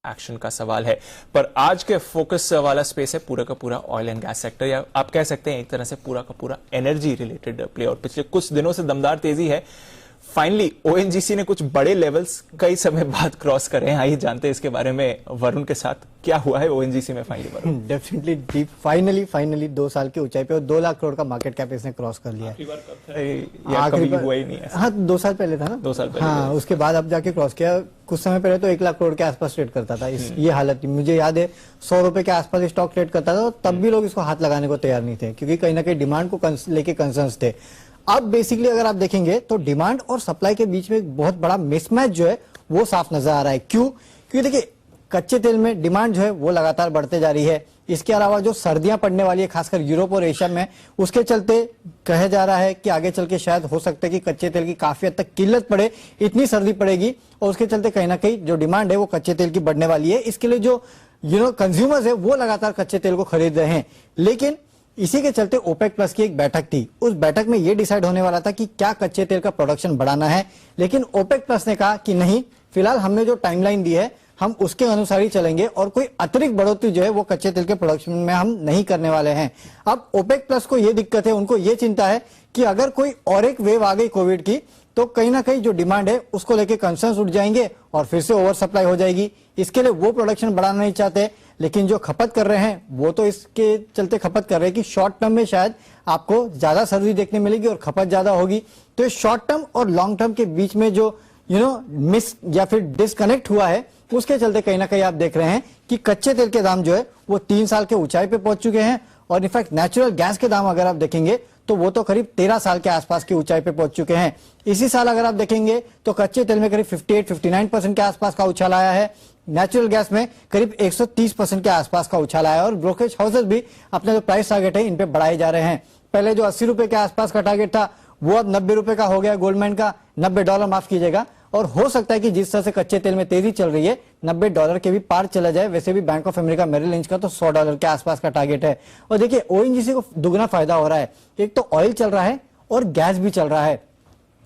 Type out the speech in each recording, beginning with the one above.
Action का सवाल है। पर आज के फोकस वाला स्पेस है पूरा का पूरा ऑयल एंड गैस सेक्टर, या आप कह सकते हैं एक तरह से पूरा का पूरा एनर्जी रिलेटेड प्ले। और पिछले कुछ दिनों से दमदार तेजी है। फाइनली ओएनजीसी ने कुछ बड़े लेवल्स कई समय बाद क्रॉस करे हैं। आइए जानते हैं इसके बारे में वरुण के साथ क्या हुआ है ओएनजीसी में finally. Varun, definitely deep finally 2 साल की ऊंचाई पे और 2 लाख करोड़ का मार्केट कैप इसने क्रॉस कर लिया है। कभी हुआ ही नहीं है। हाँ, 2 साल पहले था ना, 2 साल पहले। हाँ, उसके बाद अब जाके क्रॉस किया। कुछ समय पहले तो 1 लाख करोड़ के आसपास ट्रेड करता था। ये हालत मुझे याद है, 100 रुपए के आसपास स्टॉक ट्रेड करता था, तब भी लोग इसको हाथ लगाने को तैयार नहीं थे, क्योंकि कहीं ना कहीं डिमांड को लेके कंसर्न्स थे। अब बेसिकली अगर आप देखेंगे तो डिमांड और सप्लाई के बीच में एक बहुत बड़ा मिसमैच जो है वो साफ नजर आ रहा है। क्यों? क्योंकि देखिए, कच्चे तेल में डिमांड जो है वो लगातार बढ़ते जा रही है। इसके अलावा जो सर्दियां पड़ने वाली है खासकर यूरोप और एशिया में, उसके चलते कहा जा रहा है कि आगे चल के शायद हो सकता है कि कच्चे तेल की काफी हद तक किल्लत पड़े, इतनी सर्दी पड़ेगी और उसके चलते कहीं ना कहीं जो डिमांड है वो कच्चे तेल की बढ़ने वाली है। इसके लिए जो कंज्यूमर्स है वो लगातार कच्चे तेल को खरीद रहे हैं। लेकिन इसी के चलते ओपेक प्लस की एक बैठक थी। उस बैठक में यह डिसाइड होने वाला था कि क्या कच्चे तेल का प्रोडक्शन बढ़ाना है, लेकिन ओपेक प्लस ने कहा कि नहीं, फिलहाल हमने जो टाइमलाइन दी है हम उसके अनुसार ही चलेंगे और कोई अतिरिक्त बढ़ोतरी जो है वो कच्चे तेल के प्रोडक्शन में हम नहीं करने वाले हैं। अब ओपेक प्लस को यह दिक्कत है, उनको यह चिंता है कि अगर कोई और एक वेव आ गई कोविड की तो कहीं ना कहीं जो डिमांड है उसको लेके कंसर्न्स उठ जाएंगे और फिर से ओवर सप्लाई हो जाएगी। इसके लिए वो प्रोडक्शन बढ़ाना नहीं चाहते, लेकिन जो खपत कर रहे हैं वो तो इसके चलते खपत कर रहे हैं कि शॉर्ट टर्म में शायद आपको ज्यादा सर्दी देखने मिलेगी और खपत ज्यादा होगी। तो इस शॉर्ट टर्म और लॉन्ग टर्म के बीच में जो मिस या फिर डिस्कनेक्ट हुआ है, उसके चलते कहीं ना कहीं आप देख रहे हैं कि कच्चे तेल के दाम जो है वो 3 साल के ऊंचाई पे पहुंच चुके हैं। और इनफैक्ट नेचुरल गैस के दाम अगर आप देखेंगे तो वो तो करीब 13 साल के आसपास की ऊंचाई पे पहुंच चुके हैं। इसी साल अगर आप देखेंगे तो कच्चे तेल में करीब 58-59% के आसपास का उछाल आया है। नेचुरल गैस में करीब 130% के आसपास का उछाल आया है। और ब्रोकरेज हाउसेस भी अपने जो प्राइस टारगेट है इन पे बढ़ाए जा रहे हैं। पहले जो 80 रुपए के आसपास का टारगेट था वो अब 90 रुपए का हो गया, गोल्डमैन का $90 माफ कीजिएगा। और हो सकता है कि जिस तरह से कच्चे तेल में तेजी चल रही है, $90 के भी पार चला जाए। वैसे भी Bank of America Merrill Lynch का तो $100 के आसपास का टारगेट है। और देखिए, ओएनजीसी को दुगना फायदा हो रहा है। एक तो ऑयल चल रहा है और गैस भी चल रहा है।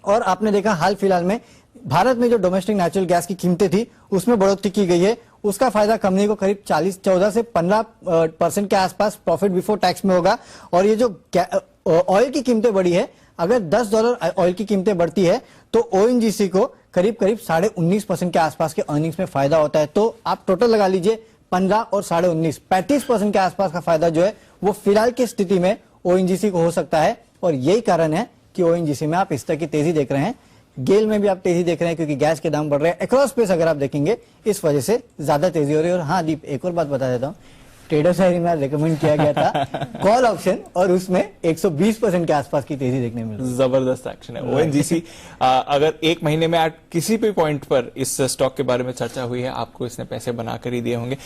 और आपने देखा हाल फिलहाल में भारत में जो डोमेस्टिक नेचुरल गैस की कीमतें थी उसमें बढ़ोतरी की गई है। उसका फायदा कंपनी को करीब 14 से 15% के आसपास प्रॉफिट बिफोर टैक्स में होगा। और ये जो ऑयल की कीमतें बढ़ी है, अगर $10 ऑयल की कीमतें बढ़ती है तो ओएनजीसी को करीब 19% के आसपास के अर्निंग्स में फायदा होता है। तो आप टोटल लगा लीजिए 15 और 19.5 35% के आसपास का फायदा जो है वो फिलहाल की स्थिति में ओएनजीसी को हो सकता है। और यही कारण है कि ओएनजीसी में आप इस तरह की तेजी देख रहे हैं। गेल में भी आप तेजी देख रहे हैं क्योंकि गैस के दाम बढ़ रहे हैं। अक्रॉस स्पेस अगर आप देखेंगे इस वजह से ज्यादा तेजी हो रही है। और हाँ दीप, एक और बात बता देता हूँ, ट्रेडर्स डायरी में रेकमेंड किया गया था कॉल ऑप्शन और उसमें 120% के आसपास की तेजी देखने मिली। जबरदस्त एक्शन है ओएनजीसी। अगर एक महीने में किसी भी पॉइंट पर इस स्टॉक के बारे में चर्चा हुई है, आपको इसने पैसे बना कर ही दिए होंगे।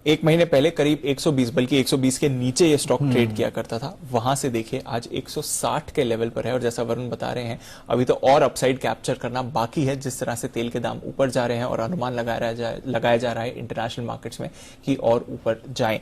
एक महीने पहले करीब 120 बल्कि 120 के नीचे ये स्टॉक ट्रेड किया करता था। वहां से देखिए आज 160 के लेवल पर है। और जैसा वरुण बता रहे हैं, अभी तो और अपसाइड कैप्चर करना बाकी है। जिस तरह से तेल के दाम ऊपर जा रहे हैं और अनुमान लगाया जा रहा है इंटरनेशनल मार्केट्स में कि और ऊपर जाएं।